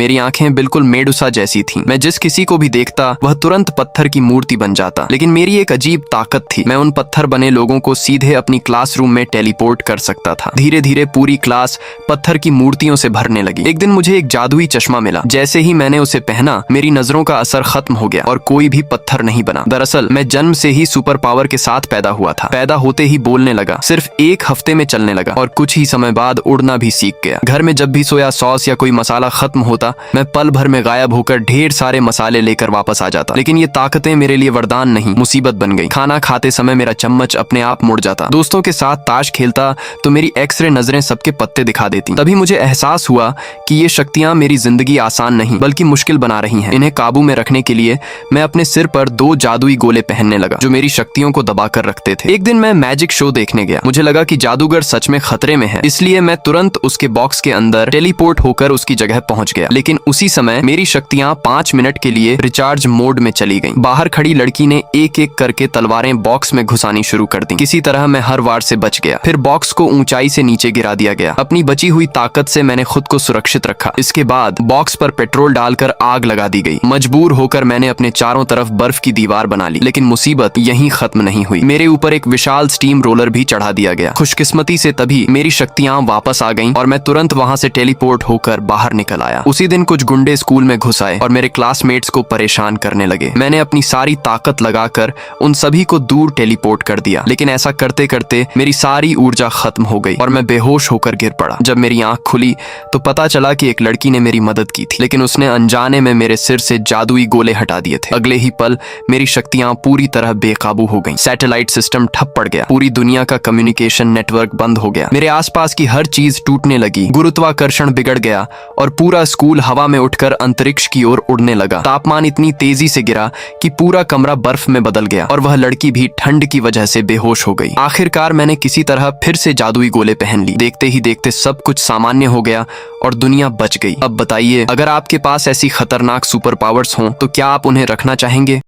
मेरी आंखें बिल्कुल मेडुसा जैसी थीं। मैं जिस किसी को भी देखता वह तुरंत पत्थर की मूर्ति बन जाता। लेकिन मेरी एक अजीब ताकत थी, मैं उन पत्थर बने लोगों को सीधे अपनी क्लासरूम में टेलीपोर्ट कर सकता था। धीरे धीरे पूरी क्लास पत्थर की मूर्तियों से भरने लगी। एक दिन मुझे एक जादुई चश्मा मिला। जैसे ही मैंने उसे पहना मेरी नजरों का असर खत्म हो गया और कोई भी पत्थर नहीं बना। दरअसल मैं जन्म से ही सुपर पावर के साथ पैदा हुआ था। पैदा होते ही बोलने लगा, सिर्फ एक हफ्ते में चलने लगा और कुछ ही समय बाद उड़ना भी सीख गया। घर में जब भी सोया सॉस या कोई मसाला खत्म होता मैं पल भर में गायब होकर ढेर सारे मसाले लेकर वापस आ जाता। लेकिन ये ताकतें मेरे लिए वरदान नहीं, मुसीबत बन गई। खाना खाते समय मेरा चम्मच अपने आप मुड़ जाता। दोस्तों के साथ ताश खेलता तो मेरी एक्सरे नजरें सबके पत्ते दिखा देती। तभी मुझे एहसास हुआ कि ये शक्तियां मेरी जिंदगी आसान नहीं बल्कि मुश्किल बना रही हैं। इन्हें काबू में रखने के लिए मैं अपने सिर पर 2 जादुई गोले पहनने लगा जो मेरी शक्तियों को दबा कर रखते थे। एक दिन मैं मैजिक शो देखने गया। मुझे लगा कि जादूगर सच में खतरे में है, इसलिए मैं तुरंत उसके बॉक्स के अंदर टेलीपोर्ट होकर उसकी जगह पहुंच गया। लेकिन उसी समय मेरी शक्तियां 5 मिनट के लिए रिचार्ज मोड में चली गईं। बाहर खड़ी लड़की ने एक एक करके तलवारें बॉक्स में घुसानी शुरू कर दी। किसी तरह मैं हर वार से बच गया। फिर बॉक्स को ऊंचाई से नीचे गिरा दिया गया। अपनी बची हुई ताकत से मैंने खुद को सुरक्षित रखा। इसके बाद बॉक्स पर पेट्रोल डालकर आग लगा दी गई। मजबूर होकर मैंने अपने चारों तरफ बर्फ की दीवार बना ली। लेकिन मुसीबत यहीं खत्म नहीं हुई। मेरे ऊपर एक विशाल स्टीम रोलर भी चढ़ा दिया गया। खुशकिस्मती से तभी मेरी शक्तियां वापस आ गईं और मैं तुरंत वहां से टेलीपोर्ट होकर बाहर निकल आया। उसी दिन कुछ गुंडे स्कूल में घुस आए और मेरे क्लासमेट्स को परेशान करने लगे। मैंने अपनी सारी ताकत लगाकर उन सभी को दूर टेलीपोर्ट कर दिया। लेकिन ऐसा करते करते मेरी सारी ऊर्जा खत्म हो गई और मैं बेहोश होकर गिर पड़ा। जब मेरी आंख खुली तो पता चला कि एक लड़की ने मेरी मदद की थी, लेकिन उसने अनजाने में मेरे सिर से जादुई गोले हटा दिए थे। अगले ही पल मेरी शक्तियां पूरी तरह बेकाबू हो गईं। सैटेलाइट सिस्टम ठप पड़ गया। पूरी दुनिया का कम्युनिकेशन नेटवर्क बंद हो गया। मेरे आसपास की हर चीज टूटने लगी। गुरुत्वाकर्षण बिगड़ गया और पूरा स्कूल हवा में उठकर अंतरिक्ष की ओर उड़ने लगा। तापमान इतनी तेजी से गिरा कि पूरा कमरा बर्फ में बदल गया और वह लड़की भी ठंड की वजह से बेहोश हो गई। आखिरकार मैंने किसी तरह फिर से जादुई गोले पहन ली। देखते ही देखते सब कुछ सामान्य हो गया और दुनिया बच गई। अब बताइए, अगर आपके पास ऐसी खतरनाक सुपर पावर्स हों तो क्या आप उन्हें रखना चाहेंगे?